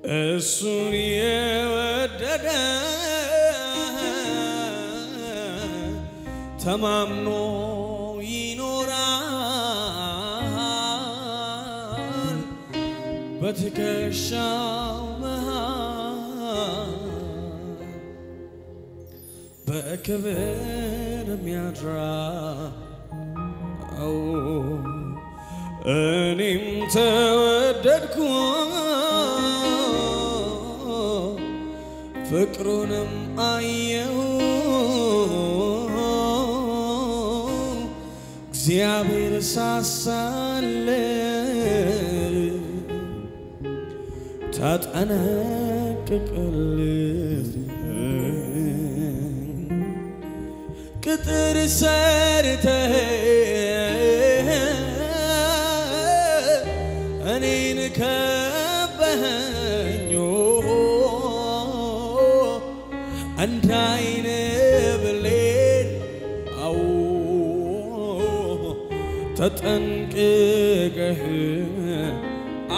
እሱን የወደደ ተማምኖ ይኖራል በትከሻው መሃል በክብር የሚያድራው እኔም ተወደድኩ ፍቅሩንም አየሁ እግዚአብሔር ሳሳልህ ታጠነቅቅልህ ቅጥር ሰርተህ እኔን ከበኸኝ እንዳይን ብሌን አው ተጠንቅቀህ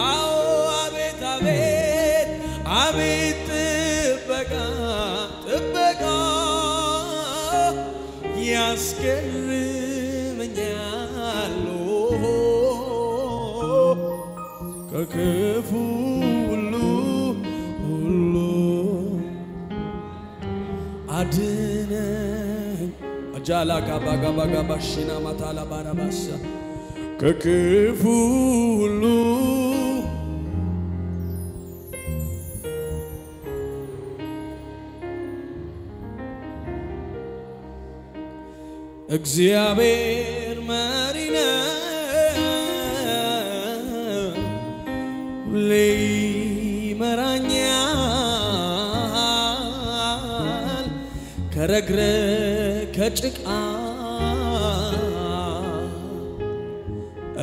አው አቤት አቤት አቤት ጥበቃ ያስገርመኛል ከክፉ ሁሉ አድነኝ አጃላ ጋባጋባጋባሽና ማታላ ባራባሳ ከክፉ ሁሉ እግዚአብሔር መሪ ነው ሁሌ ይመራኛል ከረግረግ ከጭቃ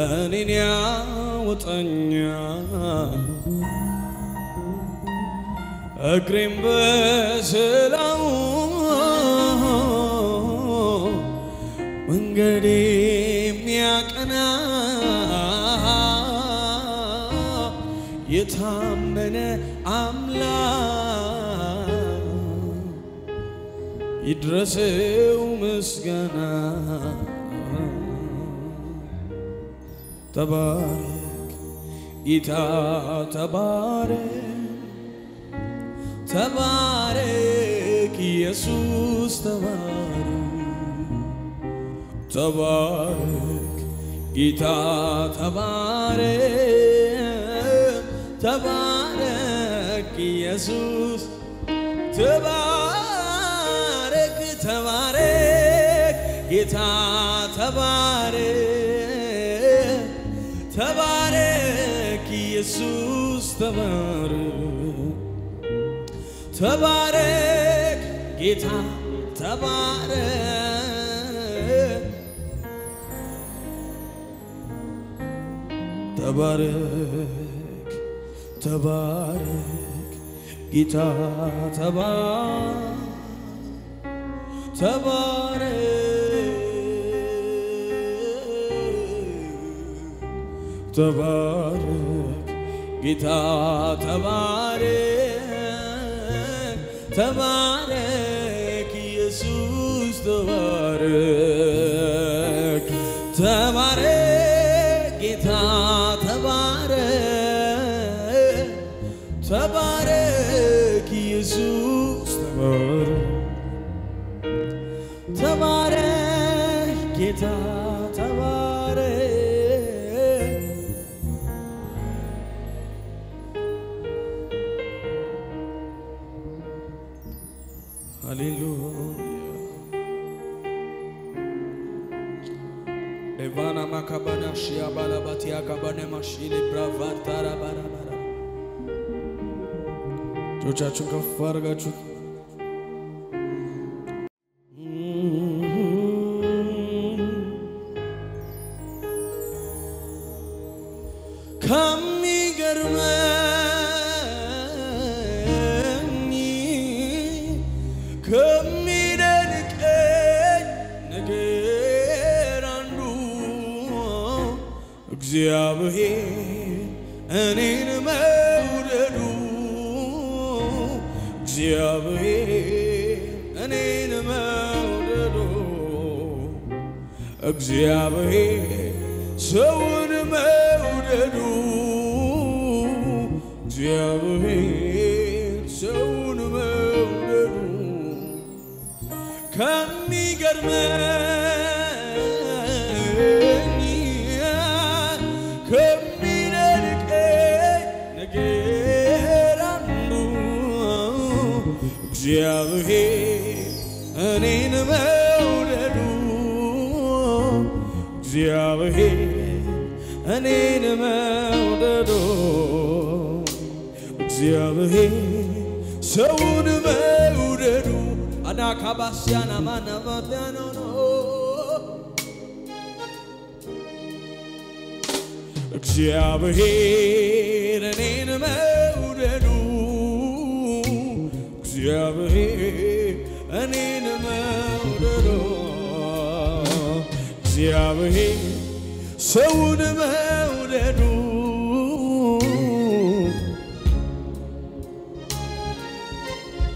እኔን ያወጣኛል እግሬን በሰላሙ መንገዴ የሚያቀና የታመነ አምላክ ይድረሰው ምስጋና ተባረክ ጌታ ተባረክ ኢየሱስ ተባረክ ጌታ ተባረክ ኢየሱስ ተባረክ ጌታ ተባረክ ኢየሱስ ተባረክ ጌታ ተባረክ ጌታ ተባረክ ጌታ ተባረክ ኢየሱስ ተባረክ ጌታ ተባረክ ኢየሱስ ተባረክ ጌታ Evana makabana shia balabatia kabane mashile bravatara barabara. Jochachun kaf argachu. Kami garmani kami denke negerandu እግዚአብሔር እኔን መውደዱ እግዚአብሔር እኔን መውደዱ እግዚአብሔር ሰውን መውደዱ እግዚአብሔር ሰውን መውደዱ ከሚገርመኝ ከሚደንቀኝ ነገር አንዱ እግዚአብሔር እኔን መውደዱ እግዚአብሔር እኔን መውደዱ እግዚአብሔር ሰውን መውደዱ አናካባስያና ማናባታኖ እግዚአብሔር እኔን መውደዱ እግዚአብሔር እኔን መውደዱ እግዚአብሔር ሰውን መውደዱ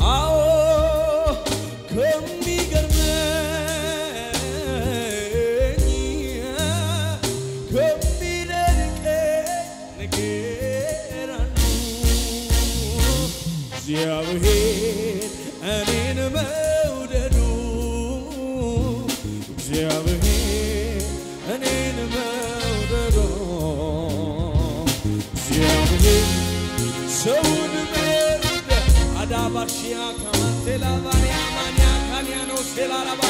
አዎ ከሚገርመኝ ከሚደንቀኝ ነገር አንዱ እግዚአብሔር እኔን መውደዱ እግዚአብሔር እኔን መውደዱ እግዚአብሔር ሰውን መውደዱ አዳባሽያ ካማቴላ ባሪያ ማንያ ካንያኖ ሴላራባ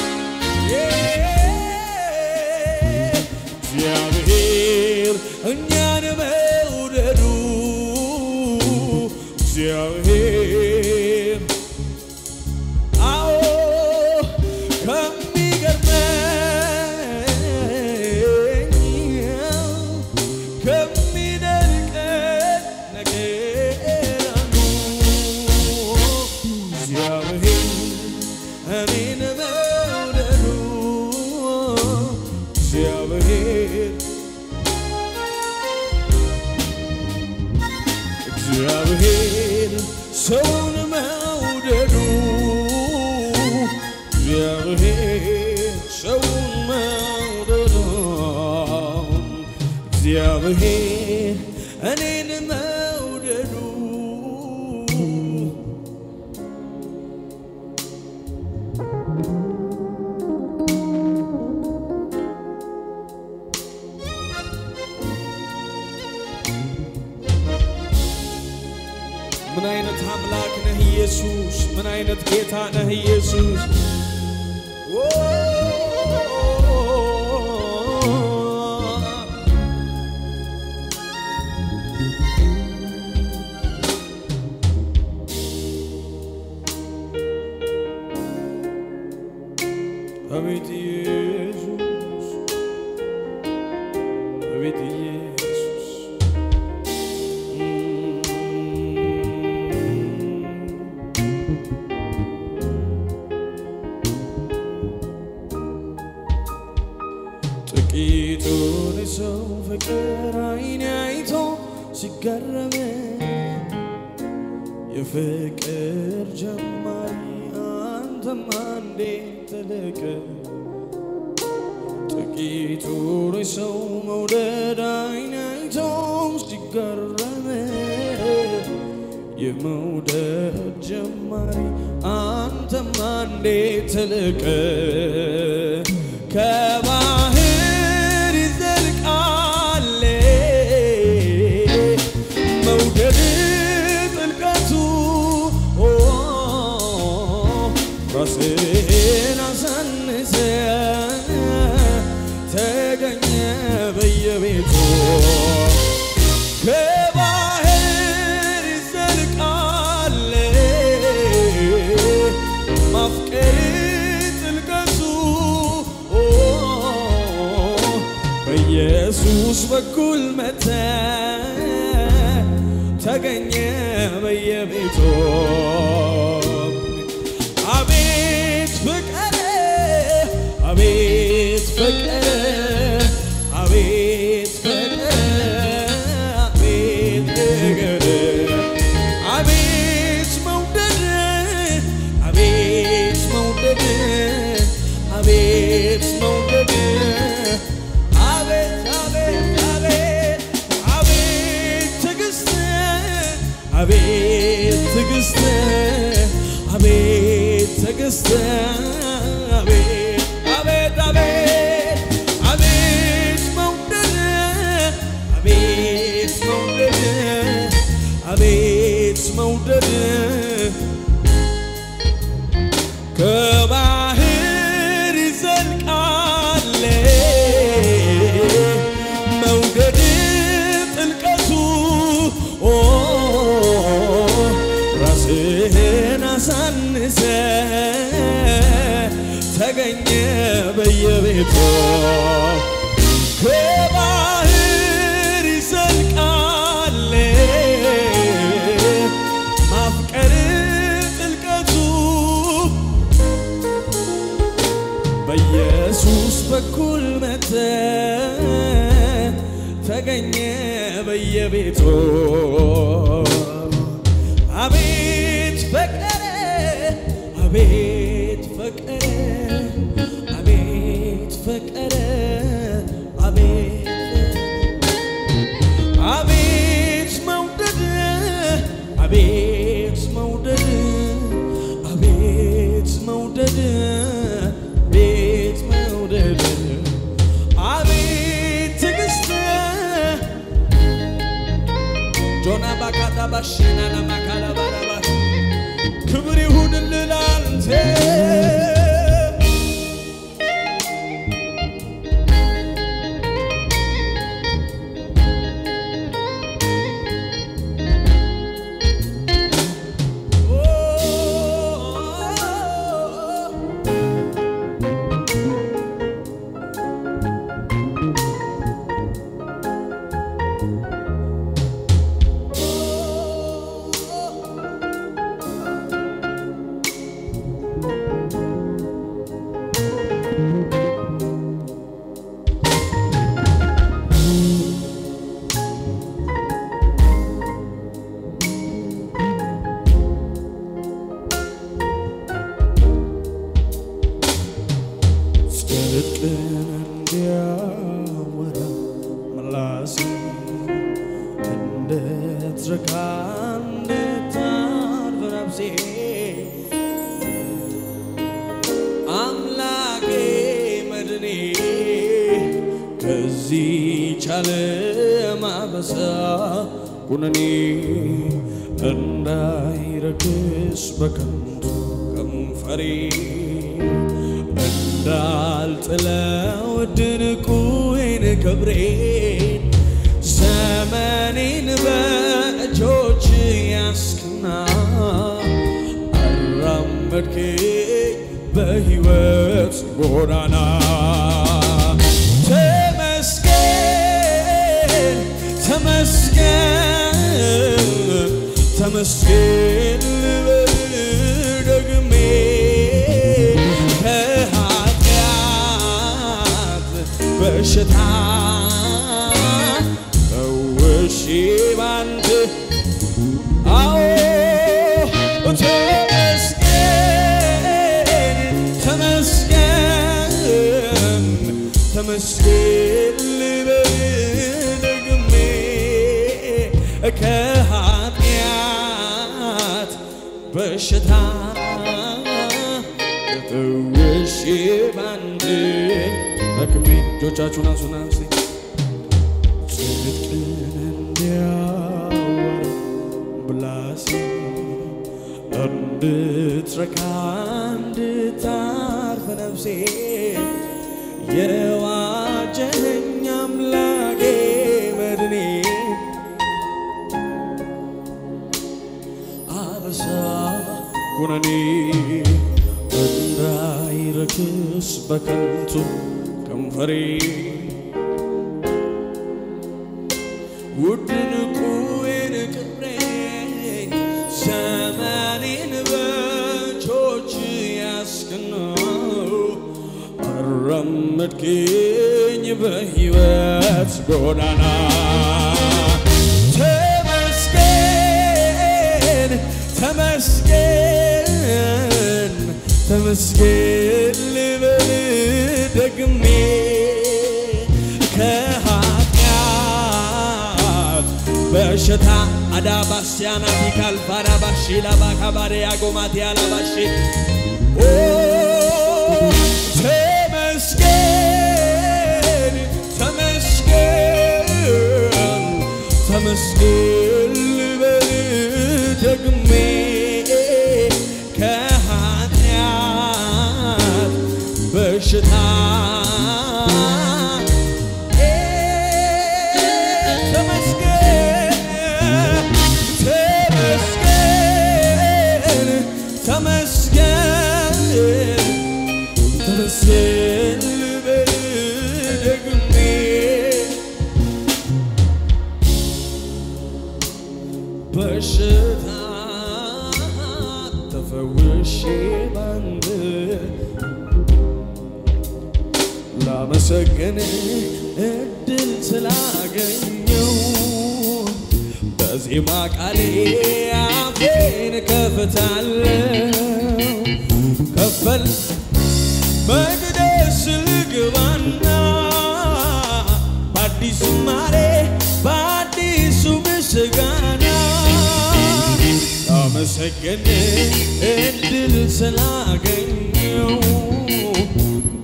እግዚአብሔር እኛን መውደዱ እግዚአብሔር አዎ ከሚገርመኝ ከሚደንቀኝ ነገር አንዱ እግዚአብሔር እኔን መውደዱ እግዚአብሔር እግዚአብሔር ሰውን መውደዱ እግዚአብሔር ሰውን መውደዱ እግዚአብሔር እኔን መውደዱ ምን አይነት አምላክ ነህ ኢየሱስ ምን አይነት ጌታ ነህ ኢየሱስ አቤት ኢየሱስ አቤት ኢየሱስ ጥቂቱን ሰው ፍቅር አይን አይቶ ሲገረም የፍቅር ጀማሪ አንተማ እንዴት ተለቀ ጥቂቱን ሰው መውደድ አይን አይቶ ሲገረም የመውደድ ጀማሪ አንተማ እንዴት ተለቀ ከባህር ይዘልቃል መውደድ ጥልቀቱ ራስህን አሳንሰ ተገኘ በየቤቱ ከባህር ይዘልቃል ማፍቀር ጥልቀቱ በኢየሱስ በኩል መተ ተገኘ በየቤቱ አቤት ፍቅር አቤት ፍቅር አቤት ፍቅር አቤት ፍቅር አቤት መውደድ አቤት ትግስት አቤት ትግስት አቤት አቤት አቤት አቤት መውደድ አቤት መውደድ አቤት መውደድ ከባህር ይዘልቃል መውደድ ጥልቀቱ ራስህን አሳንሰ ተገኘ በየቤቱ ከባህር ይዘልቃል ማፍቀር ጥልቀቱ በኢየሱስ በኩል መተ ተገኘ በየቤቱ አቤት ፈቀረ አቤት ፈቀረ አቤት ፈቀረ አቤት መውደድ አቤት መውደድ አቤት መውደድ አቤት መውደድ አቤት ትግስት ጆና ባካታ ባሽና ለማካላ ባራባ ክብር ይሁንልህ ላንተ ኩነኔ እንዳይረክስ በከንቱ ከንፈሬ እንዳልጥለው ድንቁን ክብሬን ዘመኔን በእጆች ያስክና አራመድከኝ በሕይወት ጎዳና ተመስገን ደግሜ ከኃጢአት በሽታ ፈውሼ ባንተ አዎ ተመስገን ተመስገን ደግሜ ከኃጢአት በሽታ ፈውሼ ባንተ ተክሜ እጆቻችሁን አንሱና ጽድቅን እንዲያወራ ብላሴ እንድትረካ እንድታርፍ ነፍሴ የዋጀኸኝ አምላኬ መድኔ አበሳ ኩነኔ እንዳይረክስ በከንቱ ከንፈሬ ውድ ንቁዬን ክብሬን ዘመኔን በእጆች ያስክና አራመድከኝ በሕይወት ጎዳና ተመስገን ተመስገን ተመስገን ልበል ደግሜ ከኃጢአት በሽታ Adabastiana tikal farabashila bakabare agomati alabashi. Oh, temasken, temasken, temasken bedegme kahatiyat beshta. مسكن الدل سلاقيو بزي ما قالي عفين كفتالو كفل مقدس القوانا بادي سماري بادي سمسقانا مسكن الدل سلاقيو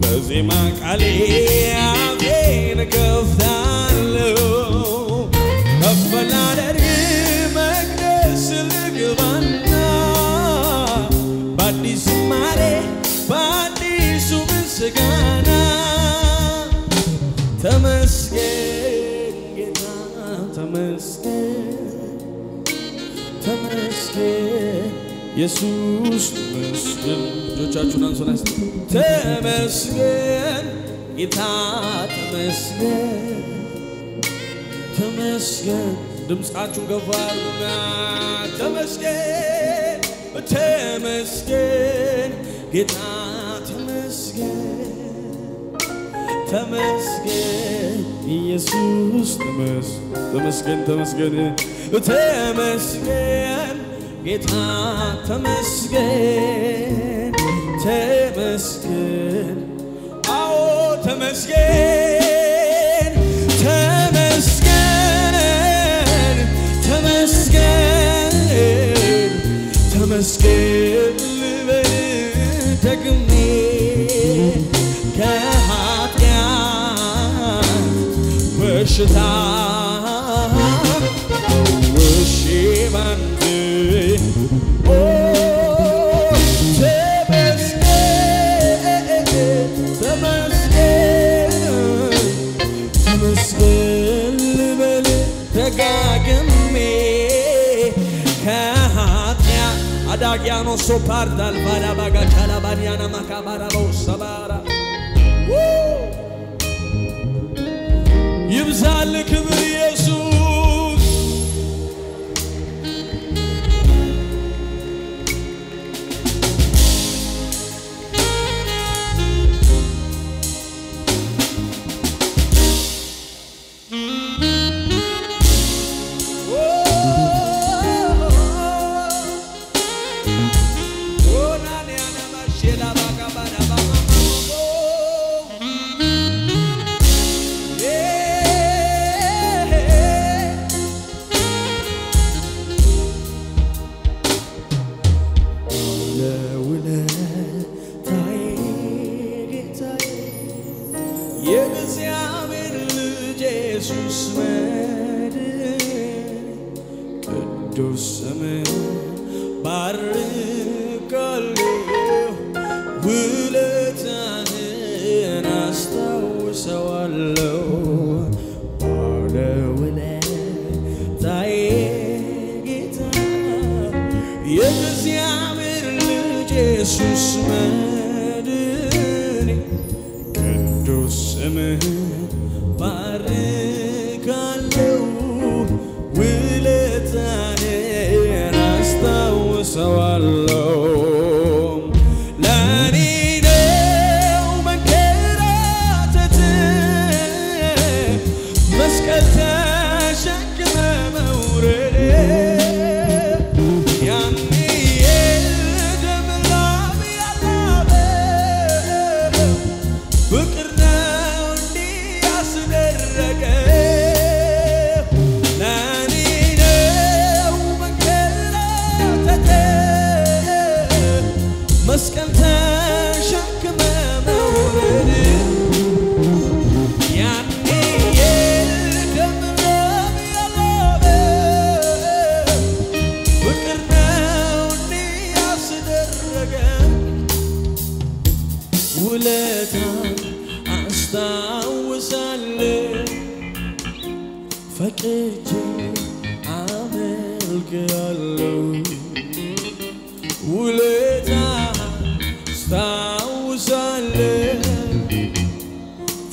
بزي ما قالي عفين كفتالو كفل عدري مقدس القوانا بادي سماري بادي سمسقانا تمسكن جدا تمسكن تمسكن يسوس تمسكن جوجاچون አንሶናስ ተመስገን ጌታ ተመስገን ተመስገን ድምጻችሁን ገፋሉና ተመስገን ተመስገን ጌታ ተመስገን ተመስገን ኢየሱስ ተመስገን ተመስገን ተመስገን ጌታ ተመስገን ተመስገን አዎ ተመስገን ተመስገን ተመስገን ተመስገን ደግሜ ከኃጢአት በሽታ ውሽ ባንድ Adagiano soparda al barabaga talabaniana macabara sabara. Yibzal kibr Jesus. መስቀል ተሸክመ መውረድ ያኔ የደምረም ያለበ ፍቅር ነው እንዲህ ያስደረገን ውለታን አስታውሳለሁ ፈቅጄ አመልክሃለሁ ውለታን አስታውሳለሁ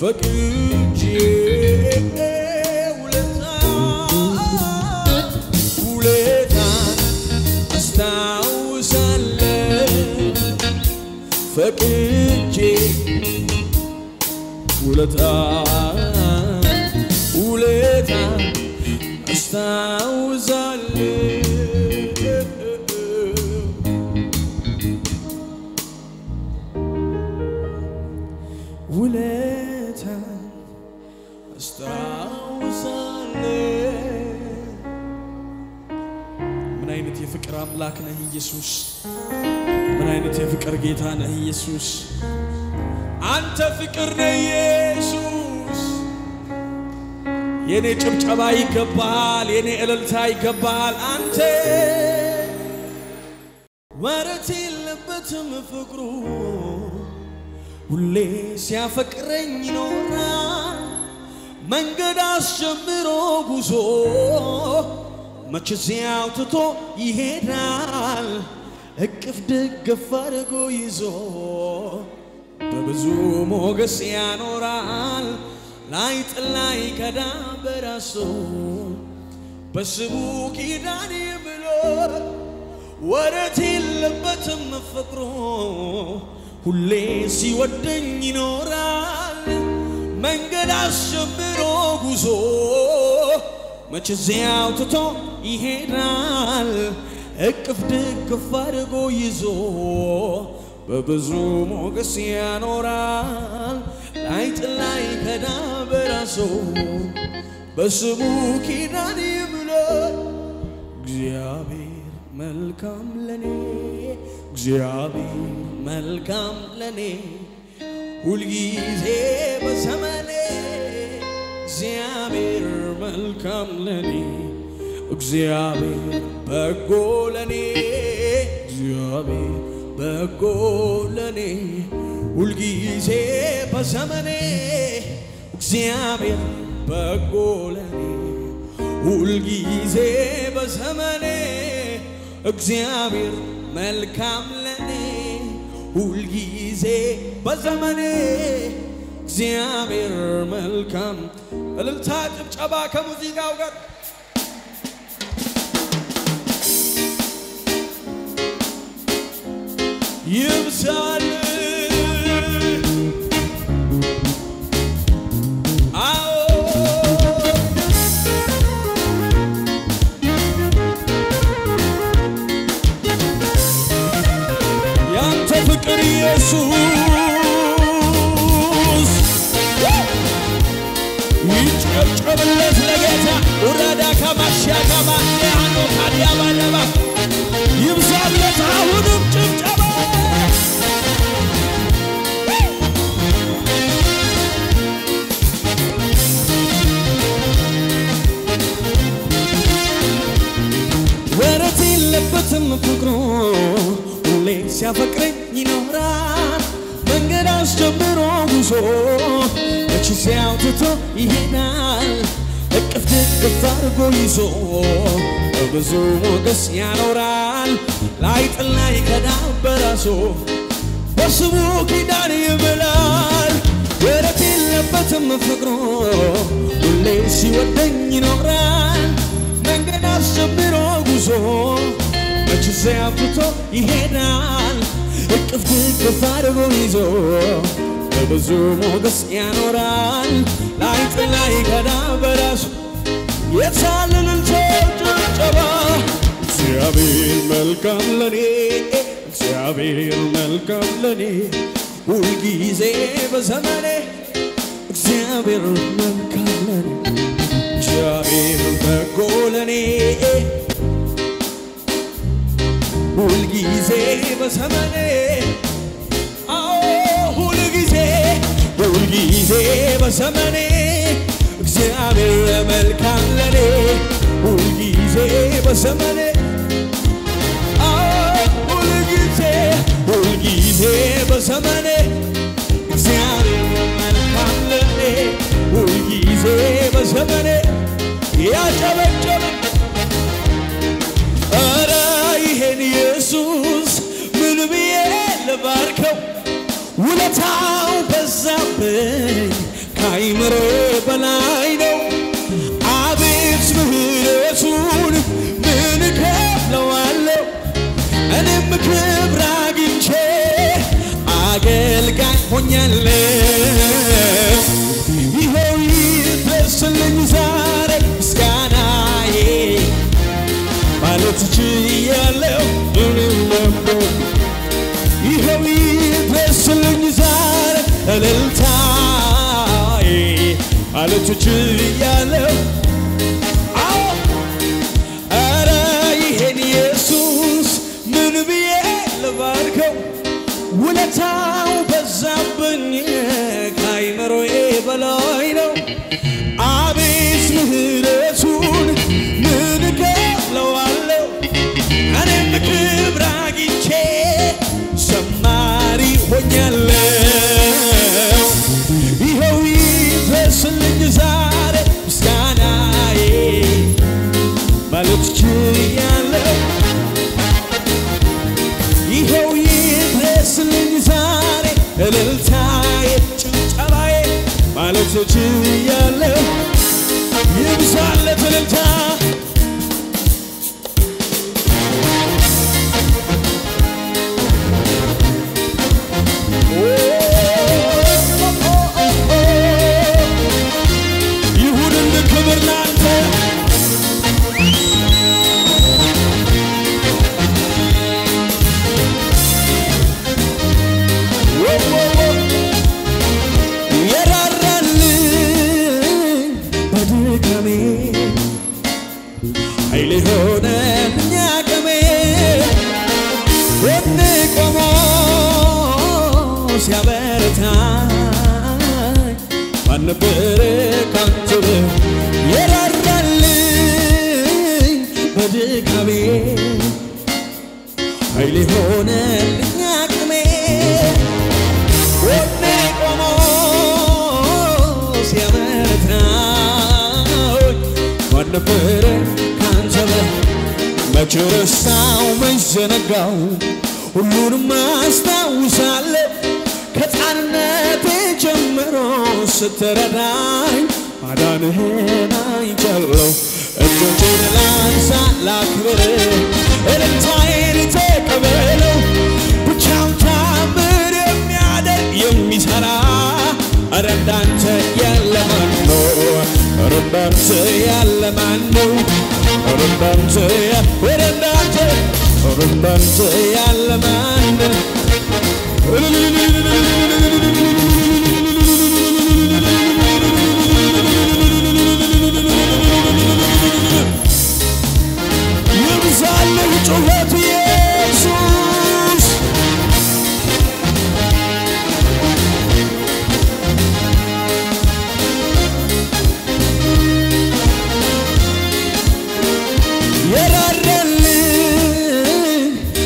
ፈቅጄ ውለታን አስታውሳለሁ ፈቅጄ ውለታን አስታውሳለሁ ውለታን አስታውሳለሁ ምን አይነት የፍቅር አምላክ ነህ ኢየሱስ ምን አይነት የፍቅር ጌታ ነህ ኢየሱስ አንተ ፍቅር ነህ ኢየሱስ የኔ ጭብጨባ ይገባል የኔ እልልታ ይገባል አንተ ወረት የለበትም ፍቅሩ ሁሌ ሲያፈቅረኝ ይኖራል መንገድ አስጀምሮ ጉዞ መቼ እዚያው ትቶ ይሄዳል እቅፍ ድግፍ አድርጎ ይዞ በብዙ ሞገስ ያኖራል ላይጥላይ ከዳ በራሱ በስሙ ኪዳን ብሎ ወረት የለበትም ፍቅሩ ሁሌ ሲወደኝ ይኖራል መንገድ አስጀምሮ ጉዞ መቼ እዚያው ትቶ ይሄዳል እቅፍ ድግፍ አድርጎ ይዞ በብዙ ሞገስ ያኖራል ላይጥላይ ከዳ በራሱ በስሙ ኪዳን ብሎ እግዚአብሔር መልካም ለኔ እግዚአብሔር መልካም ለኔ ሁልጊዜ በዘመኔ እግዚአብሔር መልካም ለኔ እግዚአብሔር በጎ ለኔ እግዚአብሔር በጎ ለኔ ሁልጊዜ በዘመኔ እግዚአብሔር በጎ ለኔ ሁልጊዜ በዘመኔ እግዚአብሔር መልካም ለኔ ሁልጊዜ በዘመኔ እግዚአብሔር መልካም እልልታ ጭብጨባ ከሙዚቃው ጋር ይብዛል ያንተ ፍቅር ኢየሱስ ይጨብጨብለት ለጌታ ወራዳ ከማሽያ ከማያኖ ካዲያባለባ ይብዛለት አሁንም ጭብጨባ ወረት የለበትም ፍቅሩ ሁሌ ሲያፈቅረኝ ይኖራል መንገድ አስጀምሮ ጉዞ መቼ እዚያው ትቶ ይሄዳል እቅፍ ድግፍ አድርጎ ይዞ በብዙ ሞገስ ያኖራል ላይጥላይ ከዳ በራሱ በስሙ ኪዳን ይምላል ወረት የለበትም ፍቅሩ ሁሌ ሲወደኝ ይኖራል መንገድ አስጀምሮ ጉዞ መቼ እዚያው ትቶ ይሄዳል እቅፍ ድግፍ አድርጎ ይዞ በብዙ ሞገስ ያኖራል ላይጥላይ ከዳ በራሱ የታለልን ጭብጨባ እግዚአብሔር መልካም ለኔ እግዚአብሔር መልካም ለኔ ሁልጊዜ በዘመኔ እግዚአብሔር መልካም ለኔ እግዚአብሔር በጎ ለኔ ሁልጊዜ በዘመኔ ሁልጊዜ በዘመኔ እግዚአብሔር መልካም ለኔ ሁልጊዜ በዘመኔ ሁልጊዜ በዘመኔ እግዚአብሔር መልካም ለኔ ሁልጊዜ በዘመኔ ያጨበጨበ ኧረ ይሄን ኢየሱስ ምን ብዬ ልባርከው ውለታው በዛብኝ ከአይምሮ በላይ ነው አቤት ምህረቱን ምን እከፍለዋለሁ እኔም ክብር አግኝቼ አገልጋይ ሆኛለሁ ይኸው ይድረስልኝ ዛሬ ምስጋናዬ ማለት ችያለሁ ይኸው ይድረስልኝ ዛሬ እልልታዬ ማለት ችያለሁ ኧረ ይሄን ኢየሱስ ምን ብዬ ልባርከው ውለታው በዛብኝ ከአይምሮዬ በላይ ነው አቤት ምህረቱን ምን እከፍለዋለሁ እኔም ክብር አግኝቼ ዘማሪ ሆኛለሁ ይኸው ይድረስልኝ ዛሬ ምስጋናዬ ማለት ችያለሁ ይኸው ይድረስልኝ ዛሬ እልልታዬ ጭብጨባዬ ማለት ችያለሁ ይብዛለት እልልታ ይሁንልህ ክብር ላንተ ኃይሌ ሆነልኝ አቅሜ ጎኔ ቆሞ ሲያበረታኝ ማን ነበረ ካንተ የራራልኝ በድካሜ ኃይሌ ሆነልኝ አቅሜ ጎኔ ቆሞ ሲያበረታኝ ማን ነበረ መች ረሳው መች ዘነጋው ሁሉንም አስታውሳለሁ ከሕፃንነቴ ጀምሮ ስትረዳኝ ማዳንህን አይቻለሁ እጆቼን ላንሳ ላክብር እልልታዬን ተቀበለው ብቻውን ታምር የሚያደርግ የሚሠራ ኧረ እንዳንተ ያለ ማን ነው ኧረ እንዳንተ ያለ ማን ነው እንዳንተ ያለ ማን ነው ይብዛልህ ጩኸት ኢየሱስ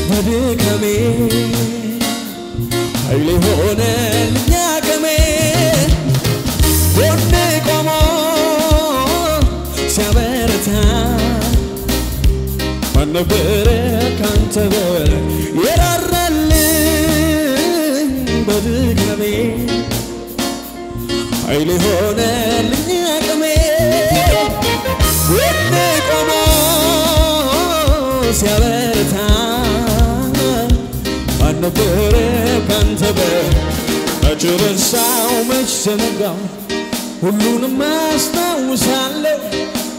በድካሜ ኃይሌ ሆነልኝ አቅሜ ጎኔ ቆሞ ሲያበረታኝ ማን ነበረ ካንተ በላይ የራራልኝ በድካሜ ኃይሌ ሆነልኝ አቅሜ ጎኔ ቆሞ ሲያበረታኝ ማን ነበረ ካንተ በላይ መች ረሳው መች ዘነጋው ሁሉንም አስታውሳለሁ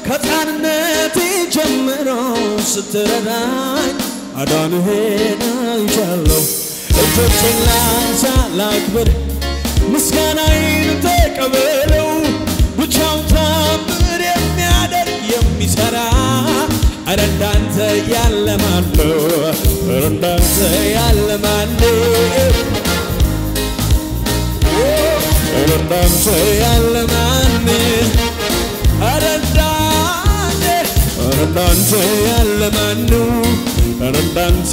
ከሕፃንነቴ ጀምሮ ስትረዳኝ አዳንህን አይቻለሁ እጆቼን ላንሳ ላክብር ምስጋናዬን ተቀበለው ብቻውን ታምር የሚያደርግ የሚሠራ ኧረ እንዳንተ ያለ ማን ነው ኧረ እንዳንተ ያለ ማነው እንዳንተ ያለ ማነው እንዳንተ ያለ ማነው እንዳንተ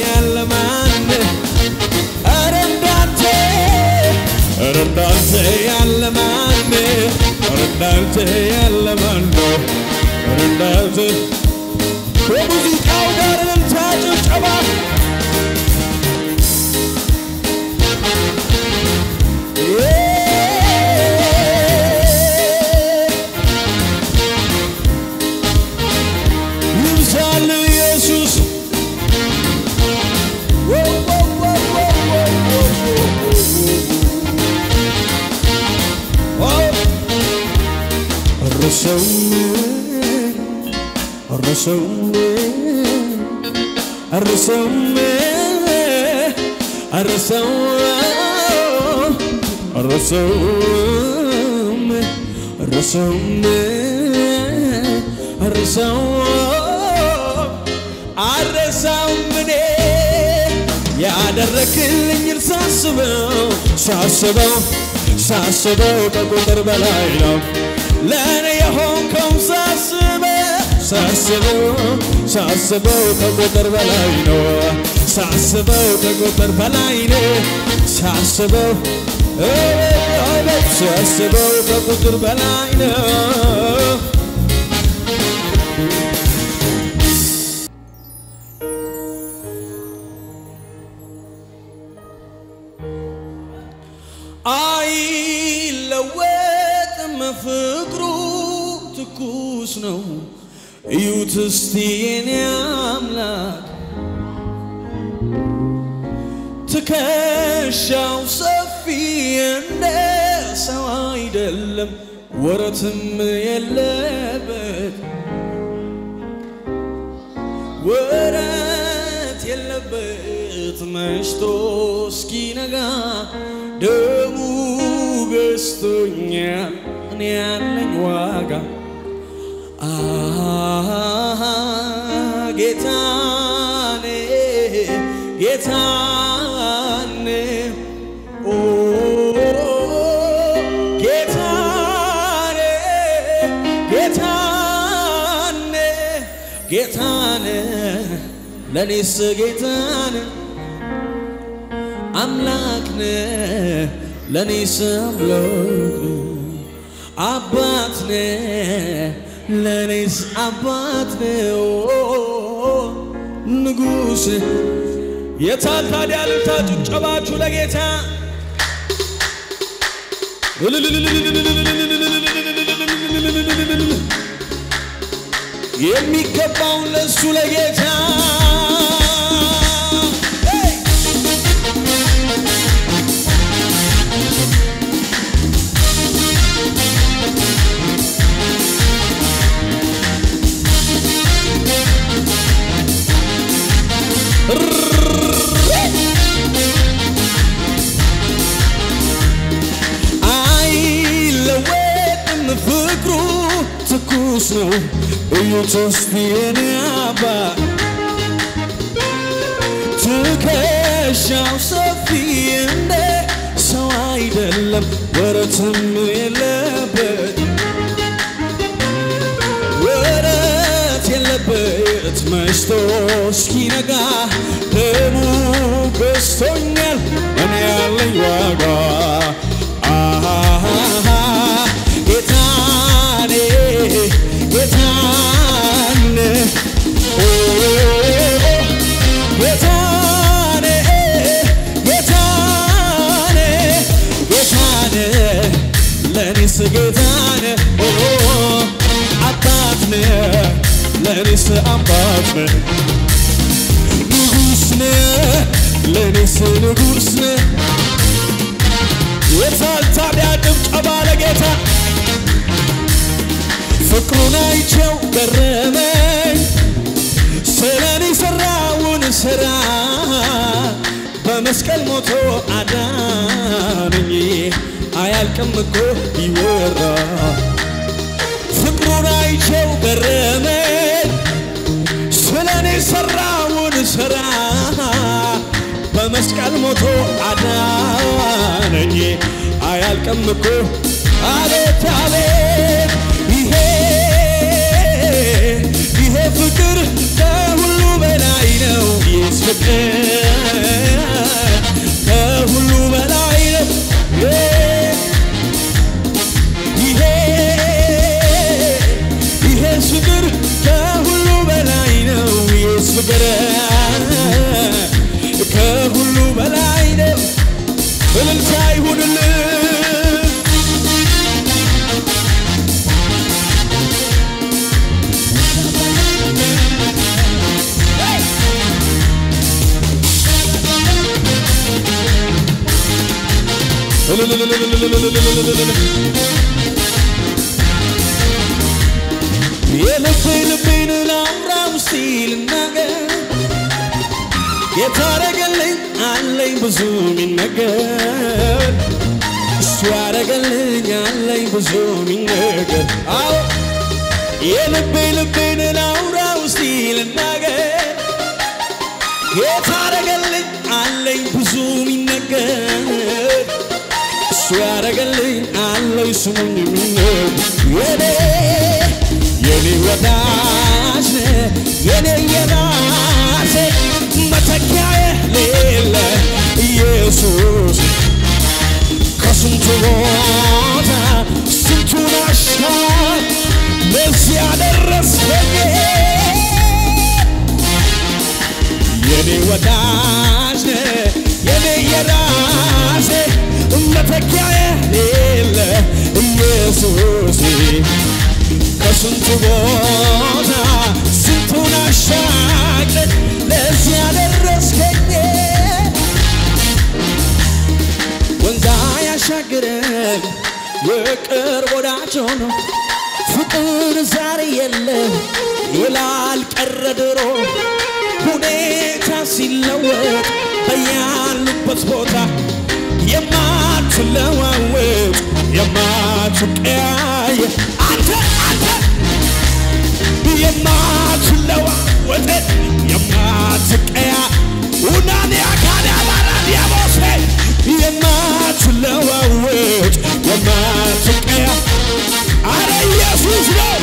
ያለ ማነው እንዳንተ ያለ ማነው እንዳንተ ያለ ማነው እንዳንተ ከሙዚቃው ጋር እንታጭብጨባ ይብዛል ኢየሱስ አረሳውም ያደረክልኝን ሳስበው ከቁጥር በላይ ነው ለኔ የሆንከው ሳስበው ከቁጥር በላይ ነው ሳስበው ከቁጥር በላይ ነው ሳስበው ከቁጥር በላይ ነው አይለወጥም ፍቅሩ ትኩስ ነው እዩት እስቲ የኔ አምላክ ትከሻው ሰፊ እንደ ሰው አይደለም ወረትም የለበት መሽቶ እስኪነጋ ደሙ ገዝቶኛል እኔ ያለኝ ዋጋ ጌታኔ ጌታኔ ኦ ጌታኔ ጌታኔ ጌታኔ ለኔስ ጌታኔ አምላክኔ ለኔስ አምላክ አባትኔ ለኔስ አባትኔ ንጉስ የታል ታዲያ ልታጩ ጨባችሁ ለጌታ የሚገባውን ለሱ ለጌታ ፍቅሩ ትኩስ ነው እዩት እስቲ የኔ አባት ትከሻው ሰፊ እንደ ሰው አይደለም ወረትም የለበት ወረት የለበት መሽቶ እስኪነጋ ደሙ ገዝቶኛል እኔ ያለኝ ዋጋ ለኔስ ጌታኔ አባትኔ ለኔስ አባትኔ ንጉስኔ ለኔስ ንጉስኔ የታል ታዲያ ጭብጨባ ለጌታ ፍቅሩን አይቼው ገረመኝ ስለኔ ሰራውን ስራ በመስቀል ሞቶ አዳነኝ አያልቅም እኮ ይወራ ፍቅሩን አይቼው ገረመኝ ሞቶ አዳነኝ አያልቅም እኮ አቤት አቤት ይሄ ፍቅር ከሁሉ በላይ ነው ኢየሱስ ፍቅር ከሁሉ በላይ ነው ይሄ ፍቅር ከሁሉ በላይ ነው ኢየሱስ ፍቅር ከሁሉ በላይ ነው እልልታ ይሁንልህ የልቤን ላውራው ሲል ነገር የታረገልኝ አለኝ ብዙ ሚነገር እሱ ያረገልኝ አለኝ ብዙ ሚነገር አዎ የልቤን ላውራው ሲል ነገር የታረገልኝ አለኝ ብዙ ሚነገር እሱ ያረገልኝ አለኝ ስሙኝ ሚነገር የኔ ወዳጅ የኔ የራሴ መተኪያ የሌለ ኢየሱስ ከስንቱ ቦታ ስንቱን አሻግረህ ለዚህ ያደረስከኝ የኔ ወዳጅ የኔ የራሴ መተኪያ የሌለ ኢየሱስ ከስንቱ ቦታ ስንቱን አሻግረህ ለዚህ ያደረስከኝ ወንዝ አያሻግረን የቅርብ ወዳጅ ሆኖ ፍቅር ዛሬ የለም ይላል ቀረ ድሮ ሁኔታ ሲለወጥ በያሉበት ቦታ የማትለዋወጥ የማትቀያየር አንተ የማትለዋወጥ የማትቀያየር ኡናኒ አካዳ ባራዲያ ቦሴ የማትለዋወጥ የማትቀያየር አረ ኢየሱስ ነው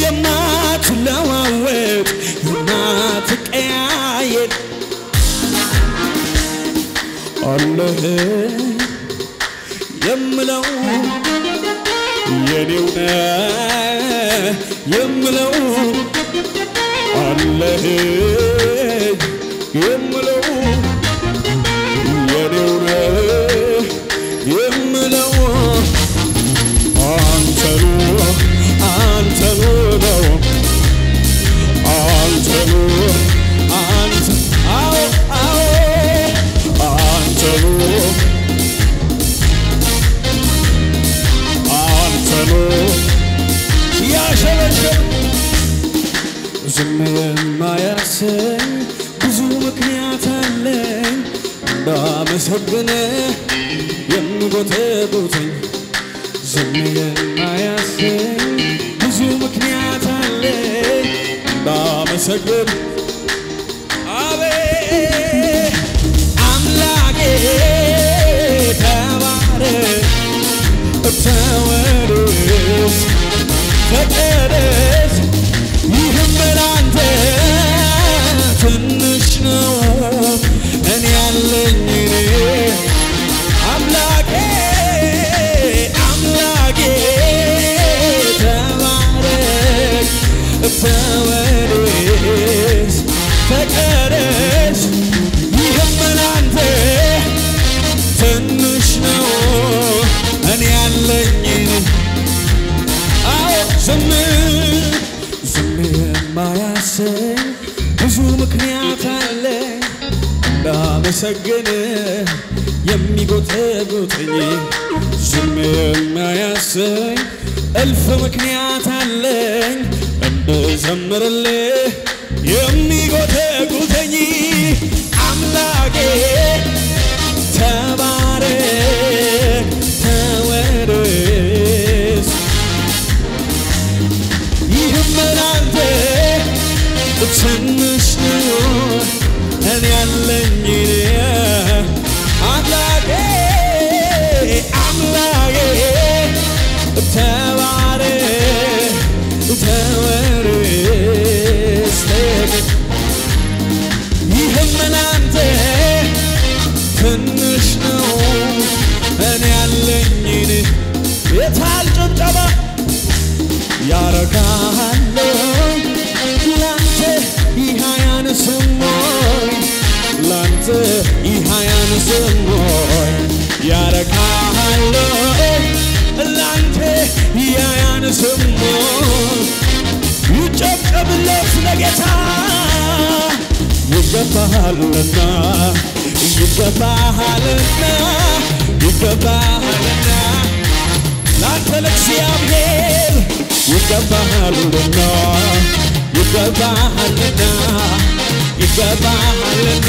የማትለዋወጥ የማትቀያየር አለህ የምለው የኔው ነህ የምለው አለህ የምለው የኔው ነህ የምለው አንተኑ ነው አንተኑ ያሸበሸብ ዝም የማያሰኝ ብዙ ምክንያት አለኝ እንዳመሰግንህ የሚጎተጉተኝ ዝም የማያሰኝ ብዙ ምክንያት አለኝ እንዳመሰግንህ አቤት አምላኬ ተባረክ ተወደስ ተቀደስ ይህም ላንተ ትንሽ ነው እኔ ያለኝ አምላኬ ተባረክ ተወደስ ተቀደስ ይህም ላንተ ትንሽ ነው እኔ ያለኝ ዝም የማያሰኝ ብዙ ምክንያት አለኝ እንዳመሰግንህ የሚጎተጉተኝ ዝም የማያሰኝ እልፍ ምክንያት አለኝ እንድዘምርልህ የሚጎተጉተኝ አምላኬ ተባረክ ተወደስ ይህም ላንተ ትንሽ ነው እኔ ያለኝ ድገምለት ለጌታ ይገባሃልና ይገባሃልና ይገባሃልና ላንተ ለእግዚአብሔር ይገባሃልና ይገባሃልና ይገባሃልና